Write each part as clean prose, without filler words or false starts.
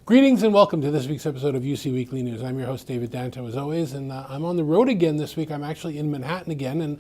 Greetings and welcome to this week's episode of UC Weekly News. I'm your host, David Danto, as always, and I'm on the road again this week. I'm actually in Manhattan again, and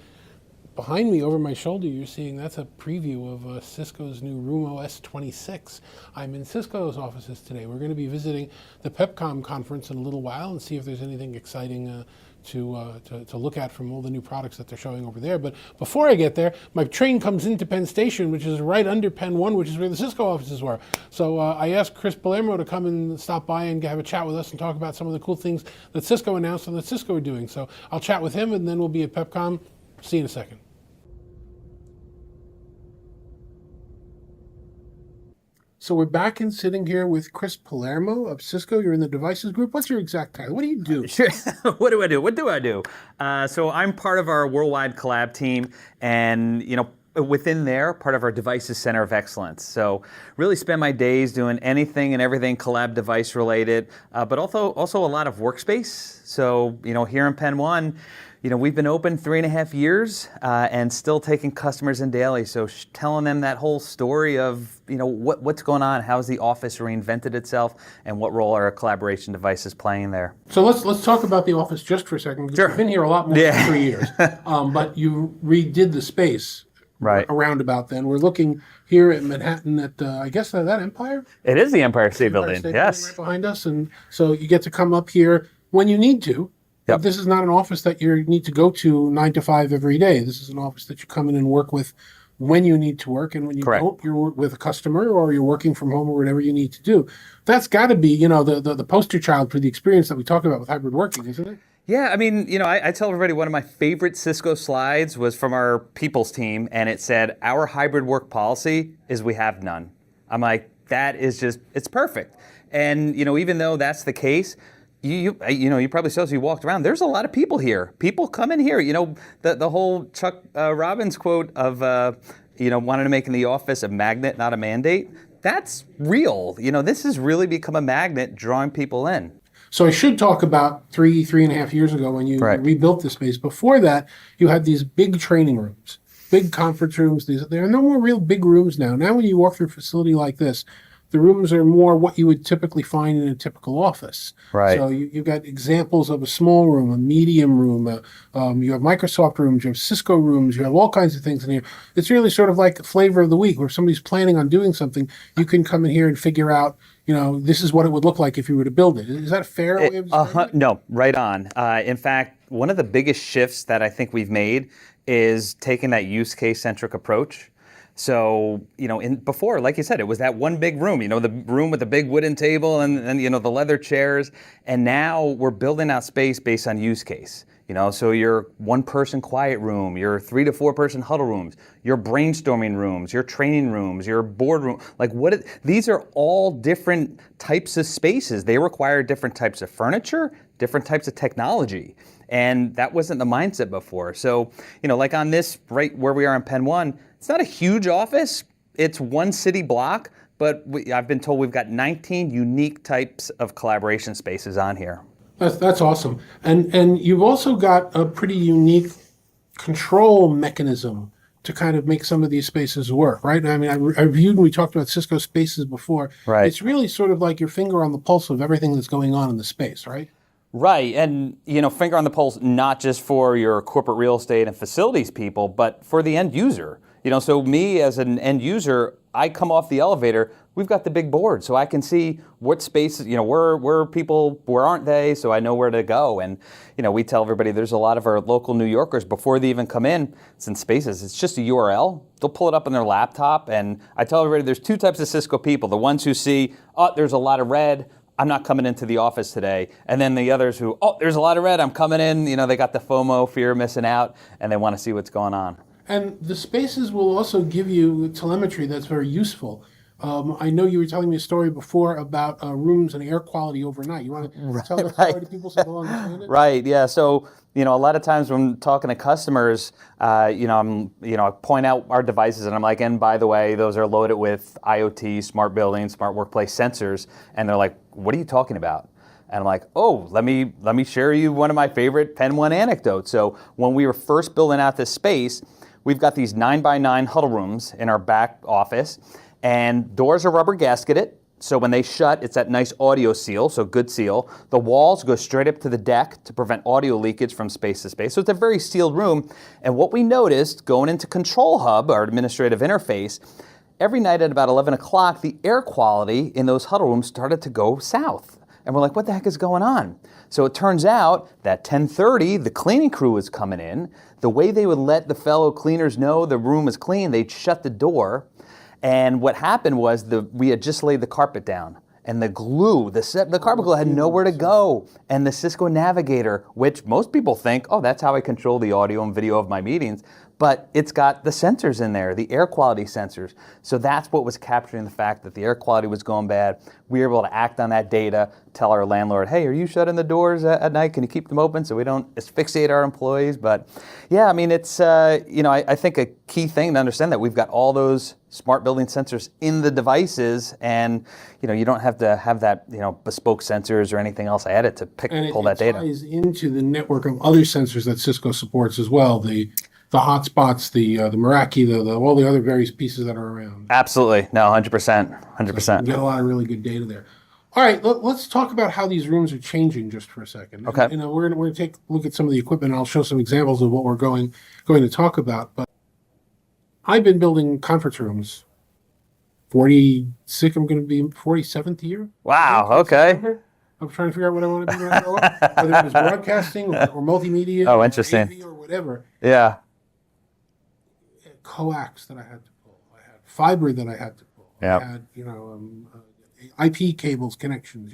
behind me, over my shoulder, you're seeing that's a preview of Cisco's new Room OS 26. I'm in Cisco's offices today. We're going to be visiting the Pepcom conference in a little while and see if there's anything exciting to look at from all the new products that they're showing over there. But before I get there, my train comes into Penn Station, which is right under Penn 1, which is where the Cisco offices were. So I asked Chris Palermo to come and stop by and have a chat with us and talk about some of the cool things that Cisco announced and that Cisco are doing. So I'll chat with him, and then we'll be at Pepcom. See you in a second. So we're back and sitting here with Chris Palermo of Cisco. You're in the devices group. What's your exact title? What do you do? Sure. What do I do? So I'm part of our worldwide collab team, and within there, part of our devices center of excellence. So really spend my days doing anything and everything collab device related, but also a lot of workspace. So here in Penn 1, we've been open 3.5 years and still taking customers in daily. So telling them that whole story of what's going on, how's the office reinvented itself, and what role are our collaboration devices playing there. So let's talk about the office just for a second, because you've been here a lot more than 3 years. But you redid the space around about then. We're looking here at Manhattan at, I guess, that Empire? It is the Empire State Building, yes. Right behind us. And so you get to come up here when you need to. Yep. This is not an office that you need to go to 9 to 5 every day. This is an office that you come in and work with when you need to work, and when you don't, you're with a customer or you're working from home or whatever you need to do. That's got to be, the poster child for the experience that we talk about with hybrid working, isn't it? Yeah, I mean, I tell everybody one of my favorite Cisco slides was from our people's team, and it said, our hybrid work policy is we have none. I'm like, that is just, it's perfect. And, even though that's the case, you probably saw as you walked around, there's a lot of people here. People come in here. The whole Chuck Robbins quote of, wanting to make in the office a magnet, not a mandate. That's real. This has really become a magnet drawing people in. So I should talk about 3.5 years ago when you rebuilt the space. Before that, you had these big training rooms, big conference rooms. There are no more real big rooms now. Now when you walk through a facility like this, the rooms are more what you would typically find in a typical office. Right. So you've got examples of a small room, a medium room, you have Microsoft rooms, you have Cisco rooms, you have all kinds of things in here. It's really sort of like the flavor of the week, where if somebody's planning on doing something, you can come in here and figure out, this is what it would look like if you were to build it. Is that a fair way of describing it? No, right on. In fact, one of the biggest shifts that I think we've made is taking that use case centric approach. So, before, like you said, it was that one big room, the room with the big wooden table and the leather chairs. And now we're building out space based on use case. So your 1-person quiet room, your 3 to 4 person huddle rooms, your brainstorming rooms, your training rooms, your boardroom, these are all different types of spaces. They require different types of furniture, different types of technology. And that wasn't the mindset before. So, like on this, right where we are in Penn 1, it's not a huge office. It's one city block, but I've been told we've got 19 unique types of collaboration spaces on here. That's awesome. And you've also got a pretty unique control mechanism to kind of make some of these spaces work, right? I mean, I reviewed when we talked about Cisco Spaces before. Right. It's really sort of like your finger on the pulse of everything that's going on in the space, right? Right, and finger on the pulse, not just for your corporate real estate and facilities people, but for the end user. So me as an end user, I come off the elevator, we've got the big board, so I can see what spaces, where people, where aren't they, so I know where to go. And, we tell everybody there's a lot of our local New Yorkers, before they even come in, it's in Spaces, it's just a URL. They'll pull it up on their laptop, and I tell everybody there's 2 types of Cisco people. The ones who see, there's a lot of red, I'm not coming into the office today. And then the others who, there's a lot of red, I'm coming in. They got the FOMO, fear of missing out, and they want to see what's going on. And the spaces will also give you telemetry that's very useful. I know you were telling me a story before about rooms and air quality overnight. You want to tell that story to people so they'll understand it? Right, yeah. So, a lot of times when talking to customers, I point out our devices and I'm like, and by the way, those are loaded with IoT, smart building, smart workplace sensors. And they're like, what are you talking about? And I'm like, let me share you one of my favorite Penn 1 anecdotes. So when we were first building out this space, we've got these 9x9 huddle rooms in our back office, and doors are rubber gasketed. So when they shut, it's that nice audio seal, so good seal. The walls go straight up to the deck to prevent audio leakage from space to space. So it's a very sealed room. And what we noticed going into Control Hub, our administrative interface, every night at about 11 o'clock, the air quality in those huddle rooms started to go south. And we're like, what the heck is going on? So it turns out that 10:30, the cleaning crew was coming in. The way they would let the fellow cleaners know the room was clean, they'd shut the door. And what happened was we had just laid the carpet down. And the glue, the carpet glue had nowhere to go. And the Cisco Navigator, which most people think, oh, that's how I control the audio and video of my meetings. But it's got the sensors in there, the air quality sensors. So that's what was capturing the fact that the air quality was going bad. We were able to act on that data, tell our landlord, hey, are you shutting the doors at night? Can you keep them open so we don't asphyxiate our employees? But yeah, I mean, it's, I think a key thing to understand that we've got all those smart building sensors in the devices, and you don't have to have that bespoke sensors or anything else added to pull that data. And it ties into the network of other sensors that Cisco supports as well. The hotspots, the Meraki, all the other various pieces that are around. Absolutely, no, 100%, 100%. So you get a lot of really good data there. All right, let's talk about how these rooms are changing just for a second. Okay. We're going to take a look at some of the equipment, and I'll show some examples of what we're going to talk about. But I've been building conference rooms. I'm going to be 47th year. Wow. Okay. I'm trying to figure out what I want to be when I grow up, whether it was broadcasting or multimedia. Oh, interesting. Or AV or whatever. Yeah. Coax that I had to pull. I had fiber that I had to pull. Yeah. I had, IP cables, connections,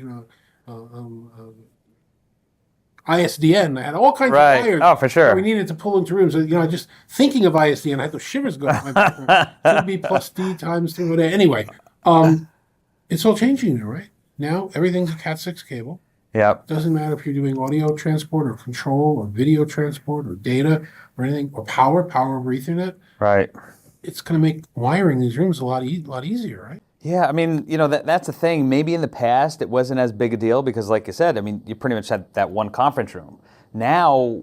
ISDN. I had all kinds of wires. Oh, for sure. We needed to pull into rooms. Just thinking of ISDN, I had those shivers going up my back. Should be plus D times 2 whatever. Anyway, it's all changing now, right? Now everything's a Cat6 cable. Yeah. Doesn't matter if you're doing audio transport or control or video transport or data or anything, or power over Ethernet. Right. It's going to make wiring these rooms a lot easier, right? Yeah, I mean, that's the thing. Maybe in the past it wasn't as big a deal because, like you said, I mean, you pretty much had that one conference room. Now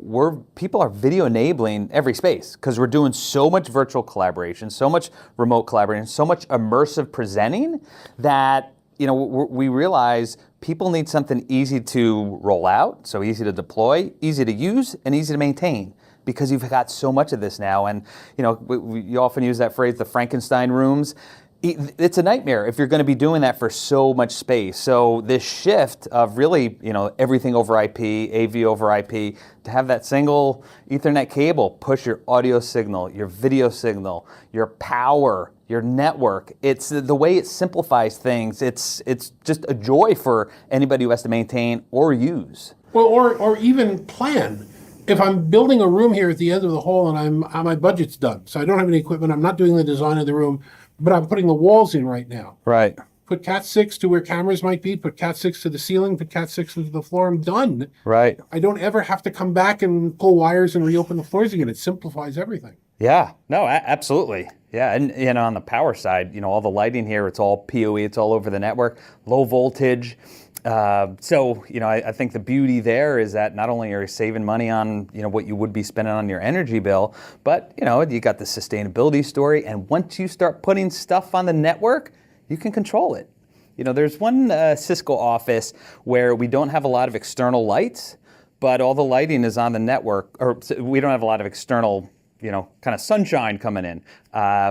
people are video enabling every space because we're doing so much virtual collaboration, so much remote collaboration, so much immersive presenting that we realize people need something easy to roll out, so easy to deploy, easy to use, and easy to maintain. Because you've got so much of this now, and you often use that phrase, the Frankenstein rooms. It's a nightmare if you're going to be doing that for so much space. So this shift of really, everything over IP, AV over IP, to have that single Ethernet cable push your audio signal, your video signal, your power, your network. It's the way it simplifies things. It's just a joy for anybody who has to maintain or use. Well, or even plan. If I'm building a room here at the end of the hall and my budget's done, so I don't have any equipment, I'm not doing the design of the room, but I'm putting the walls in right now. Right. Put Cat6 to where cameras might be, put Cat6 to the ceiling, put Cat6 to the floor, I'm done. Right. I don't ever have to come back and pull wires and reopen the floors again. It simplifies everything. Yeah, no, absolutely. Yeah, and on the power side, all the lighting here, it's all PoE, it's all over the network, low voltage. So, I think the beauty there is that not only are you saving money on, what you would be spending on your energy bill, but, you got the sustainability story. And once you start putting stuff on the network, you can control it. There's one Cisco office where we don't have a lot of external lights, but all the lighting is on the network, or we don't have a lot of external kind of sunshine coming in.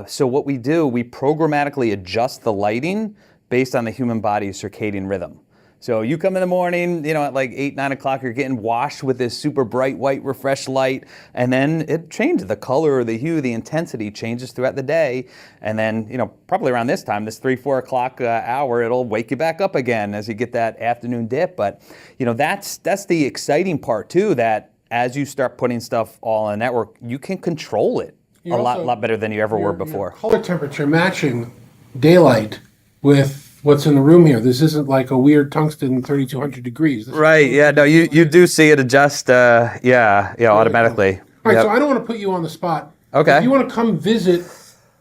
So what we do, we programmatically adjust the lighting based on the human body's circadian rhythm. So you come in the morning, at like 8, 9 o'clock, you're getting washed with this super bright white refresh light, and then it changes. The color, the hue, the intensity changes throughout the day. And then, probably around this time, this 3, 4 o'clock hour, it'll wake you back up again as you get that afternoon dip. But, that's the exciting part too, that as you start putting stuff all on the network, you can control it a lot better than you ever were before. Color temperature matching daylight with what's in the room here. This isn't like a weird tungsten 3200 degrees. Right, yeah, no, you do see it adjust, automatically. All right, so I don't want to put you on the spot. Okay. If you want to come visit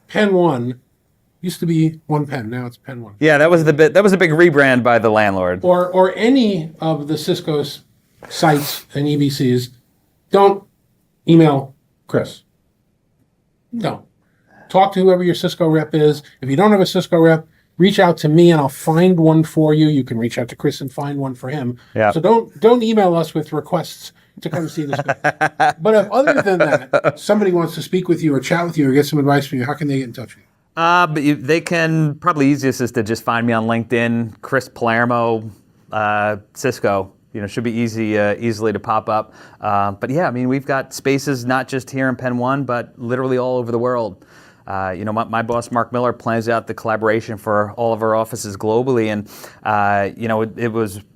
Pen 1, used to be One Pen, now it's Pen 1. Yeah, that was a big rebrand by the landlord. Or any of the Cisco's sites and EBCs, don't email Chris. No. Talk to whoever your Cisco rep is. If you don't have a Cisco rep, reach out to me and I'll find one for you. You can reach out to Chris and find one for him. Yeah. So don't email us with requests to come see this. But if other than that, somebody wants to speak with you or chat with you or get some advice from you, how can they get in touch with you? They can, probably easiest is to just find me on LinkedIn, Chris Palermo, Cisco. Should be easily to pop up. But yeah, I mean, we've got spaces not just here in Penn 1, but literally all over the world. My boss, Mark Miller, plans out the collaboration for all of our offices globally. And,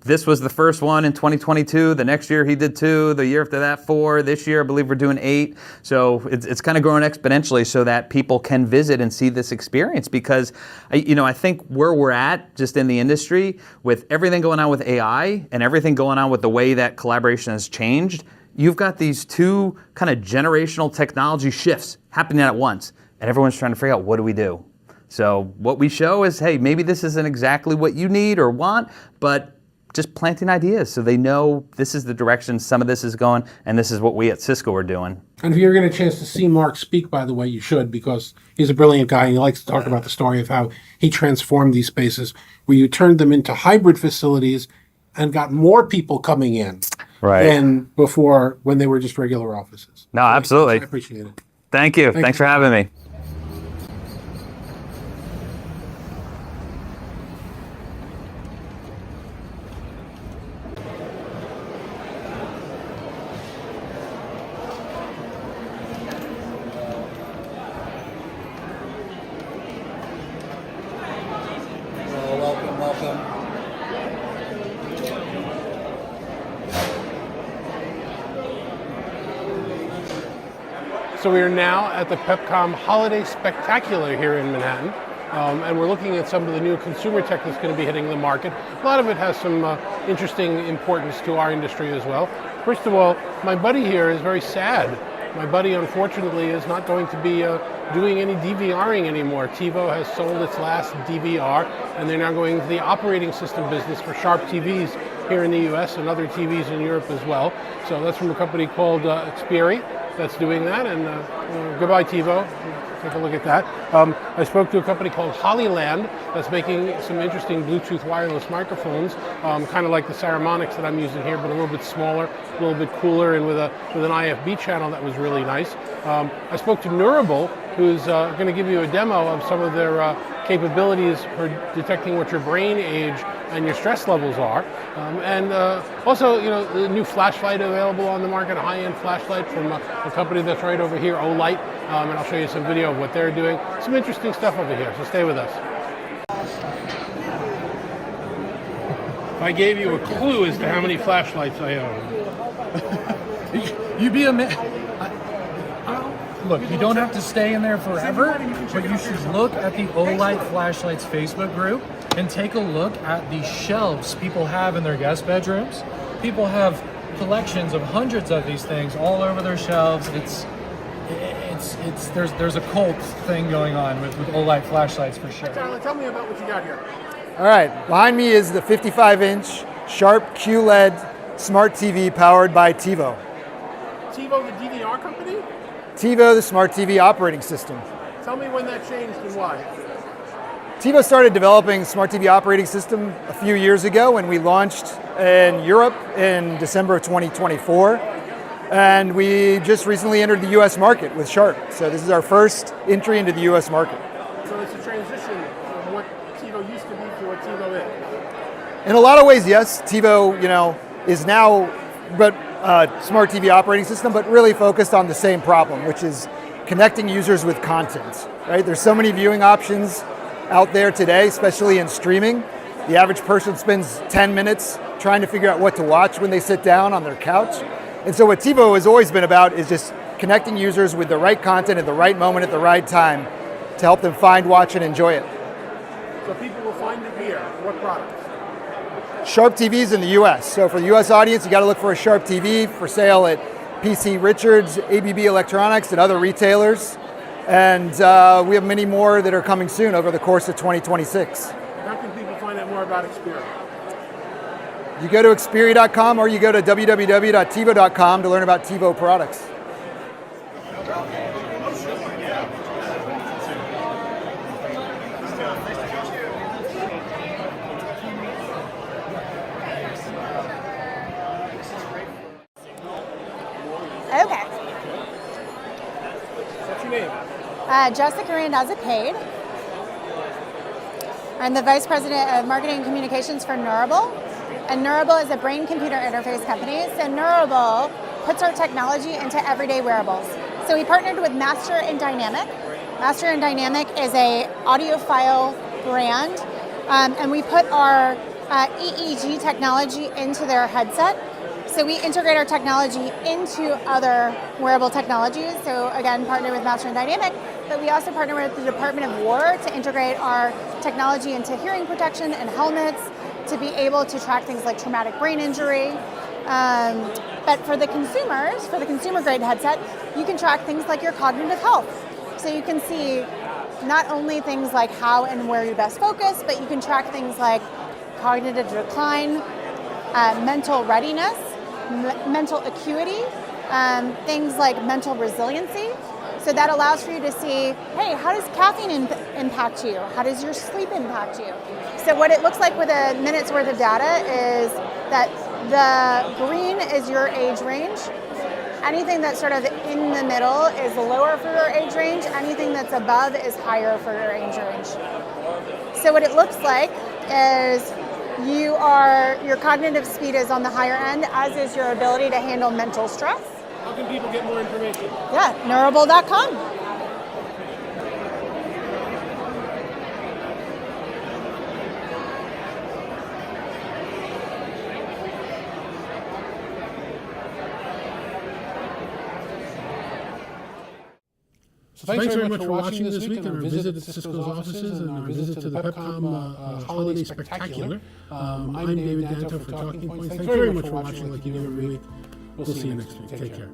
this was the first one in 2022. The next year he did 2. The year after that, 4. This year, I believe we're doing 8. So it's kind of growing exponentially so that people can visit and see this experience. Because, I think where we're at just in the industry with everything going on with AI and everything going on with the way that collaboration has changed, you've got these 2 kind of generational technology shifts happening at once. And everyone's trying to figure out, what do we do? So what we show is, hey, maybe this isn't exactly what you need or want, but just planting ideas so they know this is the direction some of this is going, and this is what we at Cisco are doing. And if you're getting a chance to see Mark speak, by the way, you should, because he's a brilliant guy and he likes to talk about the story of how he transformed these spaces, where you turned them into hybrid facilities and got more people coming in than before when they were just regular offices. No, absolutely. I appreciate it. Thank you. Thanks for having me. Welcome. So we are now at the Pepcom Holiday Spectacular here in Manhattan, and we're looking at some of the new consumer tech that's going to be hitting the market. A lot of it has some interesting importance to our industry as well. First of all, my buddy here is very sad. My buddy, unfortunately, is not going to be doing any DVRing anymore. TiVo has sold its last DVR, and they're now going into the operating system business for Sharp TVs here in the US and other TVs in Europe as well. So that's from a company called Xperi that's doing that, and goodbye TiVo. Take a look at that. I spoke to a company called Hollyland that's making some interesting Bluetooth wireless microphones, kind of like the Saramonics that I'm using here, but a little bit smaller, a little bit cooler, and with an IFB channel that was really nice. I spoke to Neurable, who's going to give you a demo of some of their capabilities for detecting what your brain age and your stress levels are. And also, the new flashlight available on the market, a high-end flashlight from a company that's right over here, Olight. And I'll show you some video of what they're doing. Some interesting stuff over here, so stay with us. If I gave you a clue as to how many flashlights I own. You'd be amazed. Look, you don't have to stay in there forever, but you should look at the Olight Flashlights Facebook group and take a look at the shelves people have in their guest bedrooms. People have collections of hundreds of these things all over their shelves. There's a cult thing going on with Olight flashlights for sure. Tyler, tell me about what you got here. All right, behind me is the 55-inch Sharp QLED smart TV powered by TiVo. TiVo, the DVR company? TiVo, the smart TV operating system. Tell me when that changed and why. TiVo started developing smart TV operating system a few years ago when we launched in Europe in December of 2024. And we just recently entered the US market with Sharp. So this is our first entry into the US market. So it's a transition from what TiVo used to be to what TiVo is. In a lot of ways, yes. TiVo, is now smart TV operating system, but really focused on the same problem, which is connecting users with content, right? There's so many viewing options out there today, especially in streaming. The average person spends 10 minutes trying to figure out what to watch when they sit down on their couch. And so what TiVo has always been about is just connecting users with the right content at the right moment at the right time to help them find, watch, and enjoy it. So people will find it here. What products? Sharp TVs in the US. So for the US audience, you got to look for a Sharp TV for sale at PC Richards, ABB Electronics, and other retailers. And we have many more that are coming soon over the course of 2026. How can people find out more about Xperi? You go to Xperi.com or you go to www.tivo.com to learn about TiVo products. Jessica Randazza paid. I'm the Vice President of Marketing and Communications for Neurable. And Neurable is a brain-computer interface company. So Neurable puts our technology into everyday wearables. So we partnered with Master and Dynamic. Master and Dynamic is a audiophile brand, and we put our EEG technology into their headset. So we integrate our technology into other wearable technologies. So again, partner with Master and Dynamic, but we also partner with the Department of War to integrate our technology into hearing protection and helmets to be able to track things like traumatic brain injury. But for the consumers, for the consumer grade headset, you can track things like your cognitive health. So you can see not only things like how and where you best focus, but you can track things like cognitive decline, mental readiness, mental acuity, things like mental resiliency. So that allows for you to see, hey, how does caffeine impact you? How does your sleep impact you? So what it looks like with a minute's worth of data is that the green is your age range. Anything that's sort of in the middle is lower for your age range. Anything that's above is higher for your age range. So what it looks like is your cognitive speed is on the higher end, as is your ability to handle mental stress. How can people get more information? Yeah, neurable.com. So thanks very much for watching this week and our visit to Cisco's offices and our visit to the Pepcom Holiday Spectacular. I'm David Danto for Talking Points. Thanks very much for watching like you do every week. We'll see you next week. Take care.